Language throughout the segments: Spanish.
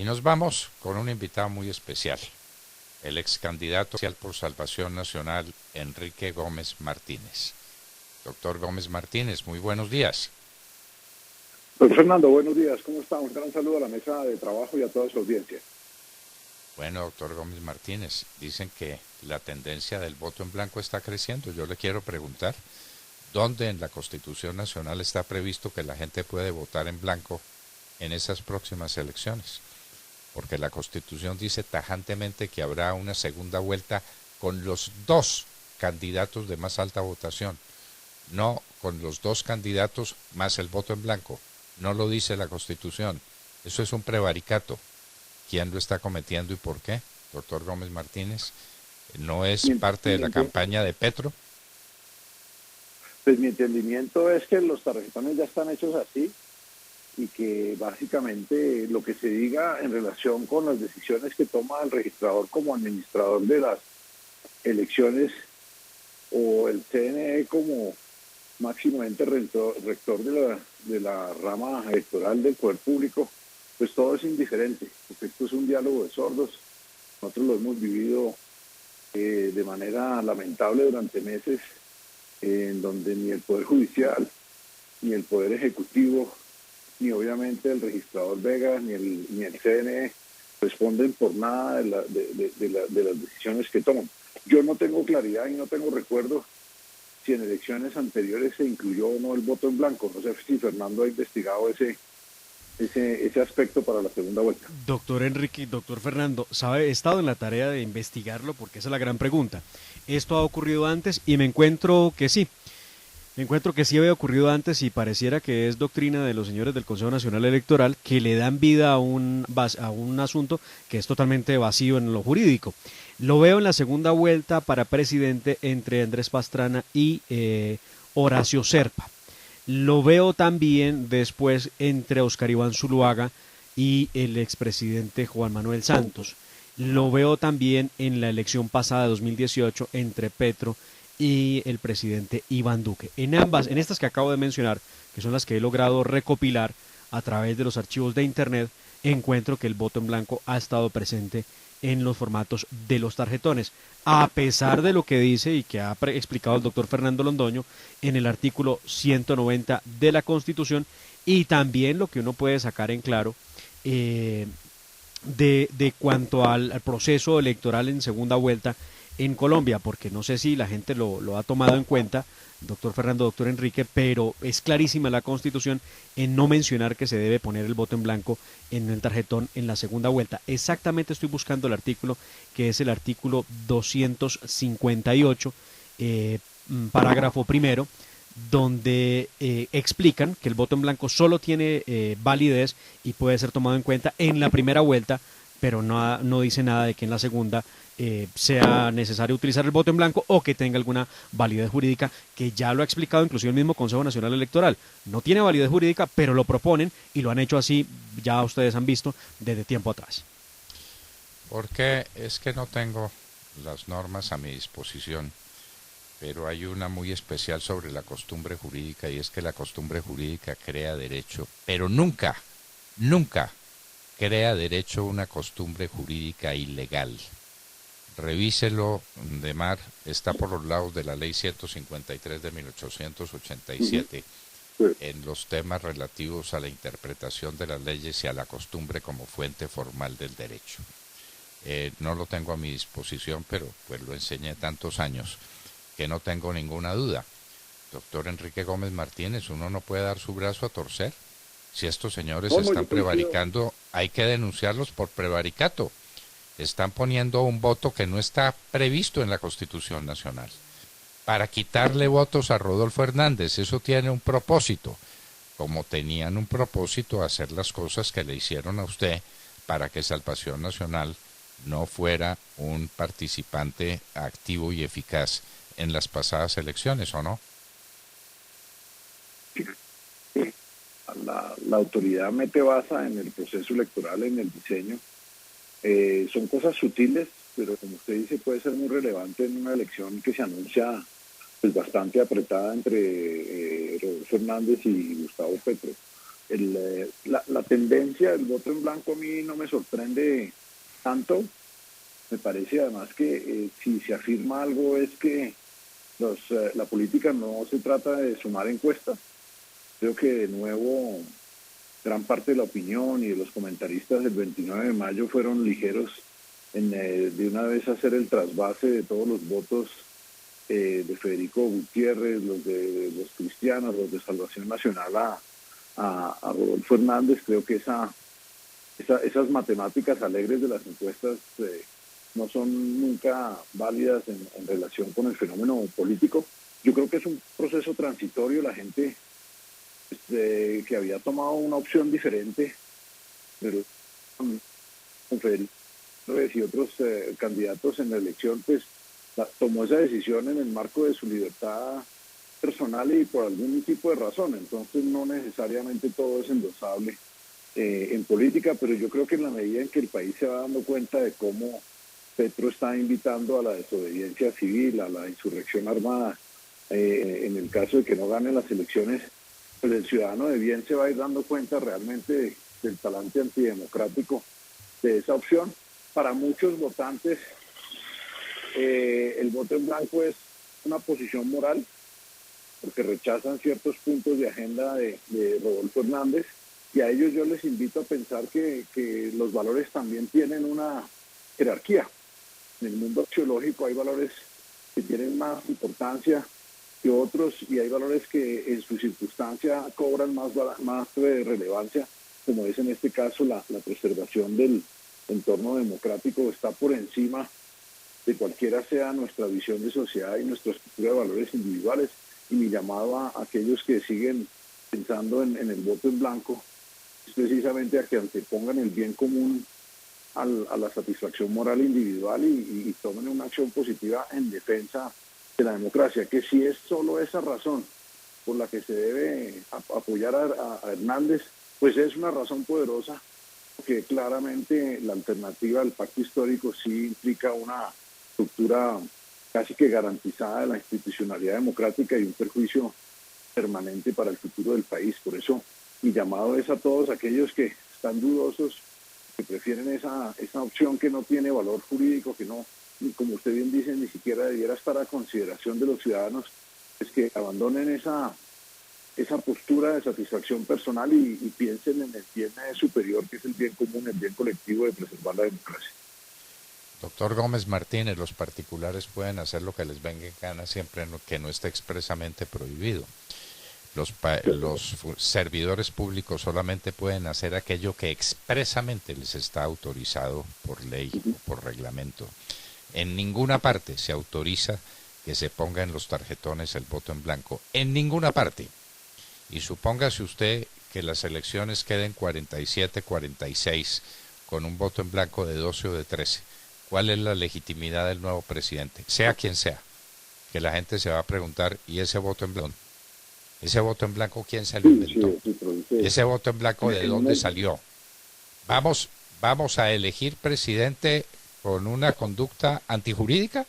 Y nos vamos con un invitado muy especial, el ex candidato por Salvación Nacional, Enrique Gómez Martínez. Doctor Gómez Martínez, muy buenos días. Doctor Fernando, buenos días, ¿cómo está? Un gran saludo a la mesa de trabajo y a toda su audiencia. Bueno, doctor Gómez Martínez, dicen que la tendencia del voto en blanco está creciendo. Yo le quiero preguntar, ¿dónde en la Constitución Nacional está previsto que la gente puede votar en blanco en esas próximas elecciones? Porque la Constitución dice tajantemente que habrá una segunda vuelta con los dos candidatos de más alta votación, no con los dos candidatos más el voto en blanco. No lo dice la Constitución. Eso es un prevaricato. ¿Quién lo está cometiendo y por qué? Doctor Gómez Martínez, ¿no es parte de la campaña de Petro? Pues mi entendimiento es que los tarjetones ya están hechos así y que básicamente lo que se diga en relación con las decisiones que toma el registrador como administrador de las elecciones o el CNE como máximo ente rector de la rama electoral del poder público, pues todo es indiferente, porque esto es un diálogo de sordos. Nosotros lo hemos vivido de manera lamentable durante meses, en donde ni el Poder Judicial, ni el Poder Ejecutivo, ni obviamente el registrador Vega, ni el CNE responden por nada de las decisiones que toman. Yo no tengo claridad y no tengo recuerdo si en elecciones anteriores se incluyó o no el voto en blanco. No sé si Fernando ha investigado ese aspecto para la segunda vuelta. Doctor Enrique, doctor Fernando, sabe, he estado en la tarea de investigarlo porque esa es la gran pregunta. ¿Esto ha ocurrido antes? Y me encuentro que sí. Me encuentro que sí había ocurrido antes y pareciera que es doctrina de los señores del Consejo Nacional Electoral que le dan vida a un asunto que es totalmente vacío en lo jurídico. Lo veo en la segunda vuelta para presidente entre Andrés Pastrana y Horacio Serpa. Lo veo también después entre Oscar Iván Zuluaga y el expresidente Juan Manuel Santos. Lo veo también en la elección pasada de 2018 entre Petro y el presidente Iván Duque. En estas que acabo de mencionar, que son las que he logrado recopilar a través de los archivos de internet, encuentro que el voto en blanco ha estado presente en los formatos de los tarjetones, a pesar de lo que dice y que ha explicado el doctor Fernando Londoño en el artículo 190 de la Constitución, y también lo que uno puede sacar en claro de cuanto al proceso electoral en segunda vuelta en Colombia, porque no sé si la gente lo ha tomado en cuenta, doctor Fernando, doctor Enrique, pero es clarísima la Constitución en no mencionar que se debe poner el voto en blanco en el tarjetón en la segunda vuelta. Exactamente estoy buscando el artículo, que es el artículo 258, parágrafo primero, donde explican que el voto en blanco solo tiene validez y puede ser tomado en cuenta en la primera vuelta, pero no dice nada de que en la segunda sea necesario utilizar el voto en blanco o que tenga alguna validez jurídica, que ya lo ha explicado inclusive el mismo Consejo Nacional Electoral. No tiene validez jurídica, pero lo proponen y lo han hecho así, ya ustedes han visto, desde tiempo atrás. Porque es que no tengo las normas a mi disposición, pero hay una muy especial sobre la costumbre jurídica, y es que la costumbre jurídica crea derecho, pero nunca, nunca crea derecho una costumbre jurídica ilegal. Revíselo, Demar, está por los lados de la ley 153 de 1887, en los temas relativos a la interpretación de las leyes y a la costumbre como fuente formal del derecho. No lo tengo a mi disposición, pero pues lo enseñé tantos años que no tengo ninguna duda. Doctor Enrique Gómez Martínez, uno no puede dar su brazo a torcer. Si estos señores están prevaricando, hay que denunciarlos por prevaricato. Están poniendo un voto que no está previsto en la Constitución Nacional para quitarle votos a Rodolfo Hernández. Eso tiene un propósito, como tenían un propósito hacer las cosas que le hicieron a usted para que Salvación Nacional no fuera un participante activo y eficaz en las pasadas elecciones, ¿o no? La autoridad mete baza en el proceso electoral, en el diseño. Son cosas sutiles, pero como usted dice, puede ser muy relevante en una elección que se anuncia pues bastante apretada entre Rodolfo Hernández y Gustavo Petro. la tendencia del voto en blanco a mí no me sorprende tanto. Me parece además que si se afirma algo es que la política no se trata de sumar encuestas. Creo que de nuevo gran parte de la opinión y de los comentaristas del 29 de mayo fueron ligeros en de una vez hacer el trasvase de todos los votos de Federico Gutiérrez, los de los cristianos, los de Salvación Nacional a Rodolfo Hernández. Creo que esas matemáticas alegres de las encuestas no son nunca válidas en relación con el fenómeno político. Yo creo que es un proceso transitorio. La gente que había tomado una opción diferente, pero con Federico y otros candidatos en la elección, pues tomó esa decisión en el marco de su libertad personal y por algún tipo de razón. Entonces no necesariamente todo es endosable en política, pero yo creo que en la medida en que el país se va dando cuenta de cómo Petro está invitando a la desobediencia civil, a la insurrección armada, en el caso de que no gane las elecciones, pues el ciudadano de bien se va a ir dando cuenta realmente del talante antidemocrático de esa opción. Para muchos votantes, el voto en blanco es una posición moral, porque rechazan ciertos puntos de agenda de Rodolfo Hernández, y a ellos yo les invito a pensar que los valores también tienen una jerarquía. En el mundo axiológico hay valores que tienen más importancia que otros, y hay valores que en su circunstancia cobran más relevancia, como es en este caso la preservación del entorno democrático. Está por encima de cualquiera sea nuestra visión de sociedad y nuestra estructura de valores individuales. Y mi llamado a aquellos que siguen pensando en el voto en blanco es precisamente a que antepongan el bien común a la satisfacción moral individual y tomen una acción positiva en defensa de la democracia, que si es solo esa razón por la que se debe apoyar a Hernández, pues es una razón poderosa, porque claramente la alternativa al pacto histórico sí implica una estructura casi que garantizada de la institucionalidad democrática y un perjuicio permanente para el futuro del país. Por eso mi llamado es a todos aquellos que están dudosos, que prefieren esa opción que no tiene valor jurídico, que no, como usted bien dice, ni siquiera debiera estar a consideración de los ciudadanos, es que abandonen esa postura de satisfacción personal y piensen en el bien superior, que es el bien común, el bien colectivo de preservar la democracia. Doctor Gómez Martínez, los particulares pueden hacer lo que les venga en gana siempre que no esté expresamente prohibido. Los servidores públicos solamente pueden hacer aquello que expresamente les está autorizado por ley o por reglamento. En ninguna parte se autoriza que se ponga en los tarjetones el voto en blanco. En ninguna parte. Y supóngase usted que las elecciones queden 47-46 con un voto en blanco de 12 o de 13. ¿Cuál es la legitimidad del nuevo presidente? Sea quien sea. Que la gente se va a preguntar, ¿y ese voto en blanco? ¿Ese voto en blanco quién se lo inventó? ¿Ese voto en blanco de dónde salió? ¿Vamos a elegir presidente con una conducta antijurídica?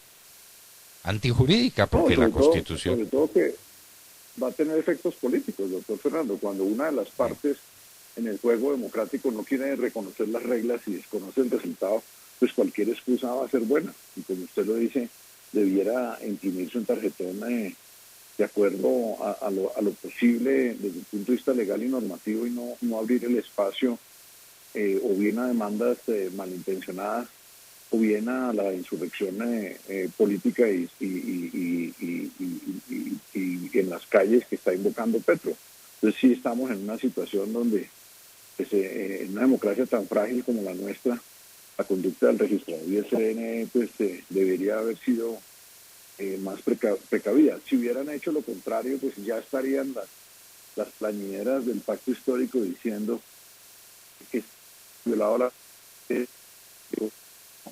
Antijurídica, porque la Constitución... Sobre todo que va a tener efectos políticos, doctor Fernando. Cuando una de las partes en el juego democrático no quiere reconocer las reglas y desconoce el resultado, pues cualquier excusa va a ser buena. Y como usted lo dice, debiera imprimirse un tarjetón de acuerdo a lo posible desde el punto de vista legal y normativo, y no abrir el espacio o bien a demandas malintencionadas o bien a la insurrección política y en las calles que está invocando Petro. Entonces sí estamos en una situación donde pues, en una democracia tan frágil como la nuestra, la conducta del registrador ISN pues debería haber sido más precavida. Si hubieran hecho lo contrario, pues ya estarían las plañideras del pacto histórico diciendo que violado la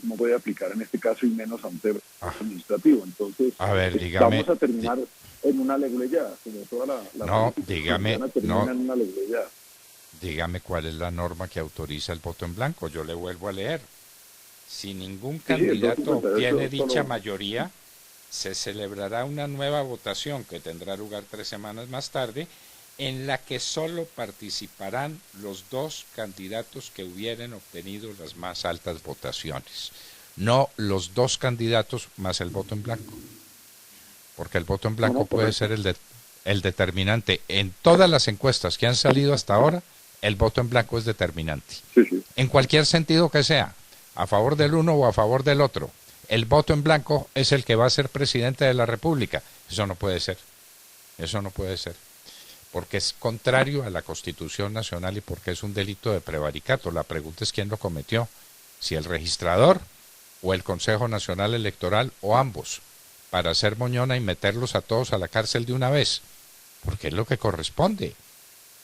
no puede aplicar en este caso, y menos a un tema administrativo. Entonces vamos a terminar en una leguleyada, como toda la no, dígame, termina en una leguleyada. Dígame cuál es la norma que autoriza el voto en blanco. Yo le vuelvo a leer. Si ningún candidato obtiene dicha mayoría, se celebrará una nueva votación que tendrá lugar 3 semanas más tarde en la que solo participarán los dos candidatos que hubieran obtenido las más altas votaciones, no los dos candidatos más el voto en blanco, porque el voto en blanco puede ser el determinante. En todas las encuestas que han salido hasta ahora, el voto en blanco es determinante. Sí. En cualquier sentido que sea, a favor del uno o a favor del otro, el voto en blanco es el que va a ser presidente de la República. Eso no puede ser. Eso no puede ser. Porque es contrario a la Constitución Nacional y porque es un delito de prevaricato. La pregunta es quién lo cometió. Si el registrador o el Consejo Nacional Electoral o ambos, para hacer moñona y meterlos a todos a la cárcel de una vez. Porque es lo que corresponde.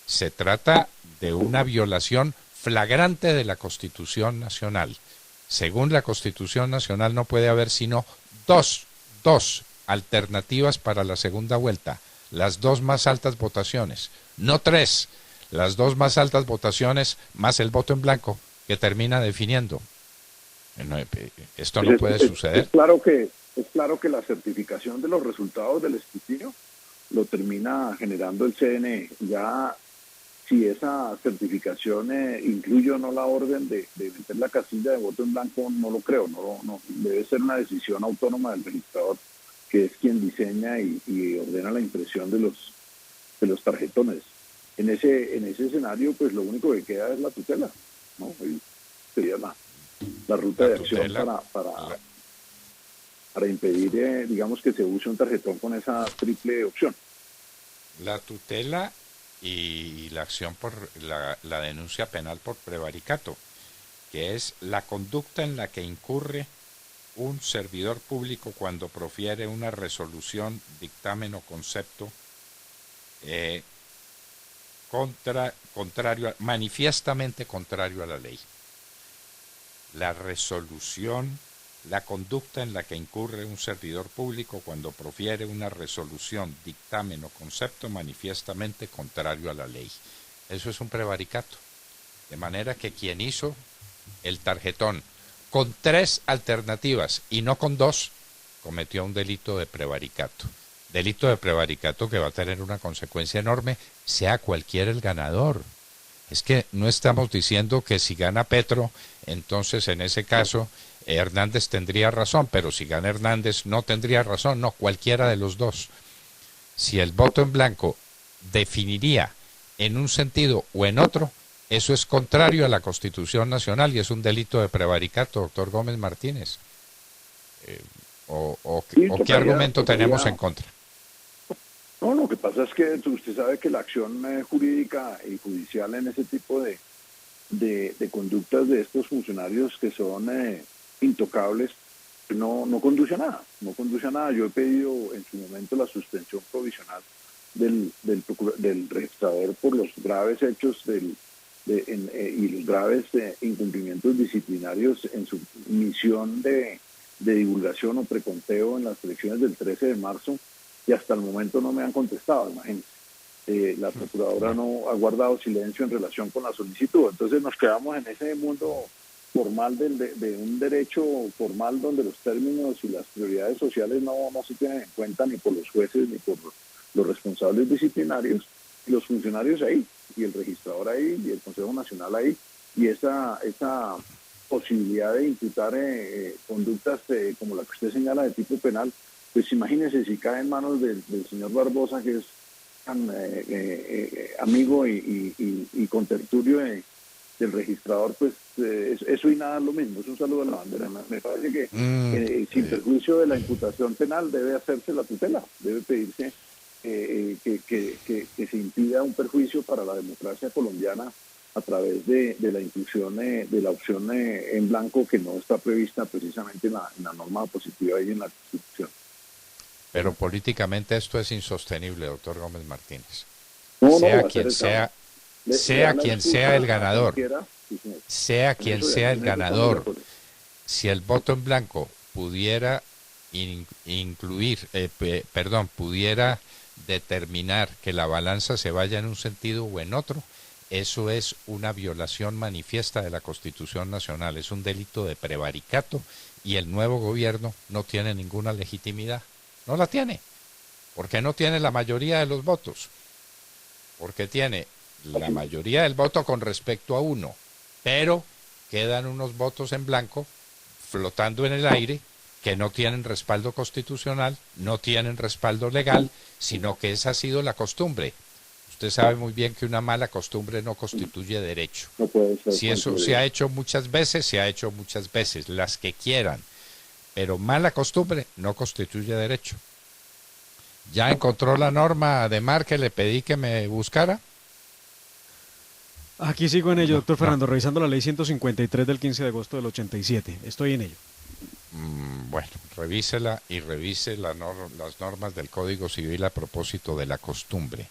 Se trata de una violación flagrante de la Constitución Nacional. Según la Constitución Nacional no puede haber sino dos alternativas para la segunda vuelta, las dos más altas votaciones, no tres, las dos más altas votaciones más el voto en blanco que termina definiendo. Esto no puede suceder. Es claro que la certificación de los resultados del escrutinio lo termina generando el CNE. Ya si esa certificación incluye o no la orden de meter la casilla de voto en blanco, no lo creo, no debe ser una decisión autónoma del registrador, que es quien diseña y ordena la impresión de los tarjetones. En ese escenario, pues lo único que queda es la tutela, ¿no? Y sería la ruta de acción para impedir, digamos, que se use un tarjetón con esa triple opción. La tutela y la acción por la denuncia penal por prevaricato, que es la conducta en la que incurre un servidor público cuando profiere una resolución, dictamen o concepto manifiestamente contrario a la ley. La resolución, la conducta en la que incurre un servidor público cuando profiere una resolución, dictamen o concepto manifiestamente contrario a la ley. Eso es un prevaricato. De manera que quien hizo el tarjetón con tres alternativas y no con dos, cometió un delito de prevaricato. Delito de prevaricato que va a tener una consecuencia enorme, sea cualquiera el ganador. Es que no estamos diciendo que si gana Petro, entonces en ese caso Hernández tendría razón, pero si gana Hernández no tendría razón, no, cualquiera de los dos. Si el voto en blanco definiría en un sentido o en otro, eso es contrario a la Constitución Nacional y es un delito de prevaricato, doctor Gómez Martínez. ¿Qué argumento tenemos en contra? No, lo que pasa es que usted sabe que la acción jurídica y judicial en ese tipo de conductas de estos funcionarios que son intocables no conduce a nada, no conduce a nada. Yo he pedido en su momento la suspensión provisional del registrador por los graves hechos y los graves incumplimientos disciplinarios en su misión de divulgación o preconteo en las elecciones del 13 de marzo, y hasta el momento no me han contestado, imagínense. La procuradora no ha guardado silencio en relación con la solicitud. Entonces nos quedamos en ese mundo formal de un derecho formal donde los términos y las prioridades sociales no se tienen en cuenta ni por los jueces ni por los responsables disciplinarios, y los funcionarios ahí, y el registrador ahí, y el Consejo Nacional ahí, y esa posibilidad de imputar conductas como la que usted señala de tipo penal, pues imagínese si cae en manos del señor Barbosa, que es tan amigo y contertulio del registrador, pues eso y nada es lo mismo, es un saludo a la bandera. Me parece que sin perjuicio de la imputación penal debe hacerse la tutela, debe pedirse que se impida un perjuicio para la democracia colombiana a través de la inclusión de la opción en blanco, que no está prevista precisamente en la norma positiva y en la Constitución. Pero políticamente esto es insostenible, doctor Gómez Martínez. Sea quien sea el ganador, si el voto en blanco pudiera pudiera determinar que la balanza se vaya en un sentido o en otro, eso es una violación manifiesta de la Constitución Nacional, es un delito de prevaricato y el nuevo gobierno no tiene ninguna legitimidad. No la tiene, porque no tiene la mayoría de los votos. porque tiene la mayoría del voto con respecto a uno, pero quedan unos votos en blanco flotando en el aire que no tienen respaldo constitucional, no tienen respaldo legal, sino que esa ha sido la costumbre. Usted sabe muy bien que una mala costumbre no constituye derecho. No puede ser. Si eso se ha hecho muchas veces, se ha hecho muchas veces, las que quieran, pero mala costumbre no constituye derecho. ¿Ya encontró la norma de Mar que le pedí que me buscara? Aquí sigo en ello, doctor Fernando, revisando la ley 153 del 15 de agosto del 87. Estoy en ello. Bueno, revísela y revise las normas del Código Civil a propósito de la costumbre.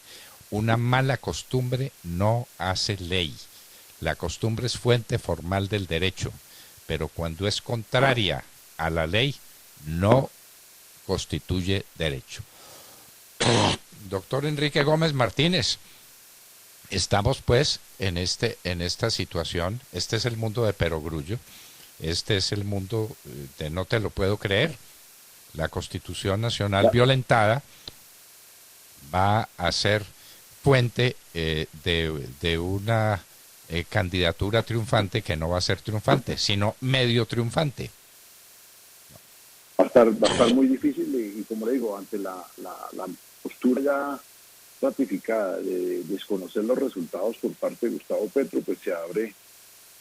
Una mala costumbre no hace ley. La costumbre es fuente formal del derecho, pero cuando es contraria a la ley, no constituye derecho. Doctor Enrique Gómez Martínez, estamos pues en esta situación. Este es el mundo de Perogrullo. Este es el mundo de no te lo puedo creer. La Constitución Nacional violentada va a ser fuente de una candidatura triunfante que no va a ser triunfante, sino medio triunfante. Va a estar muy difícil y como le digo, ante la postura ya ratificada de desconocer los resultados por parte de Gustavo Petro, pues se abre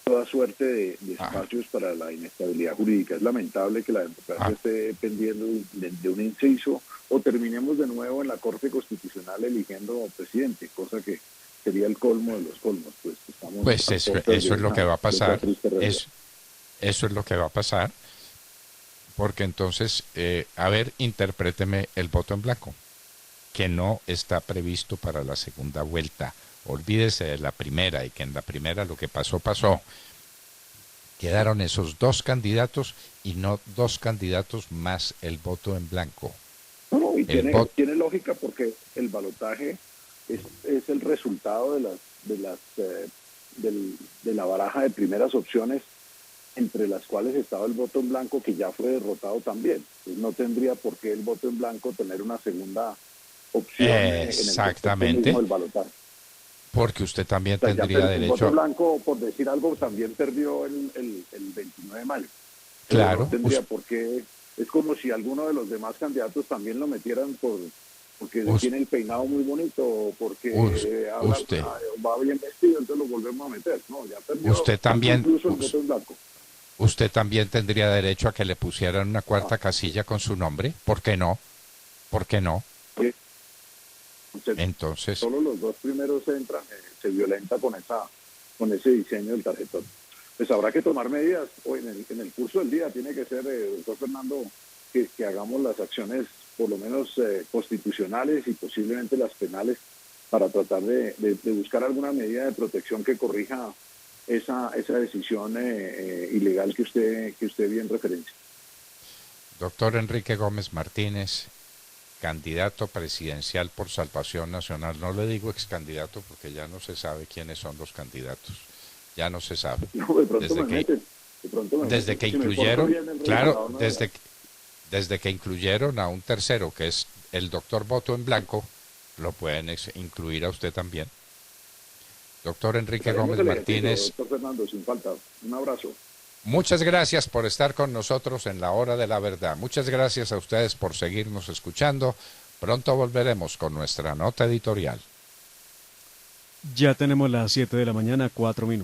toda suerte de espacios para la inestabilidad jurídica. Es lamentable que la democracia esté dependiendo de un inciso o terminemos de nuevo en la Corte Constitucional eligiendo presidente, cosa que sería el colmo de los colmos. Pues eso es lo que va a pasar. Eso es lo que va a pasar. Porque entonces, a ver, interpréteme el voto en blanco, que no está previsto para la segunda vuelta. Olvídese de la primera, y que en la primera lo que pasó, pasó. Quedaron esos dos candidatos y no dos candidatos más el voto en blanco. No, y tiene lógica porque el balotaje es el resultado de la baraja de primeras opciones, entre las cuales estaba el voto en blanco, que ya fue derrotado también. Entonces no tendría por qué el voto en blanco tener una segunda opción exactamente, en el balotaje. Porque usted también tendría derecho. El voto blanco, por decir algo, también perdió el 29 de mayo. Claro. No tendría por qué. Es como si alguno de los demás candidatos también lo metieran porque tiene el peinado muy bonito, o porque va bien vestido, entonces lo volvemos a meter. No, ya perdió. Usted también. Incluso el voto en blanco. Usted también tendría derecho a que le pusieran una cuarta casilla con su nombre. ¿Por qué no? ¿Por qué no? Sí. Entonces, solo los dos primeros entran, se violenta con ese diseño del tarjetón. Pues habrá que tomar medidas. Hoy en el curso del día tiene que ser, doctor Fernando, que hagamos las acciones por lo menos constitucionales y posiblemente las penales para tratar de buscar alguna medida de protección que corrija esa decisión ilegal que usted bien referencia. Doctor Enrique Gómez Martínez, candidato presidencial por Salvación Nacional. No le digo ex candidato porque ya no se sabe quiénes son los candidatos. Ya no se sabe. No, desde que incluyeron, claro, desde que incluyeron a un tercero, que es el doctor Voto en Blanco, lo pueden incluir a usted también. Doctor Enrique Gómez Martínez. Doctor Fernando, sin falta. Un abrazo. Muchas gracias por estar con nosotros en la hora de la verdad. Muchas gracias a ustedes por seguirnos escuchando. Pronto volveremos con nuestra nota editorial. Ya tenemos las 7 de la mañana, 4 minutos.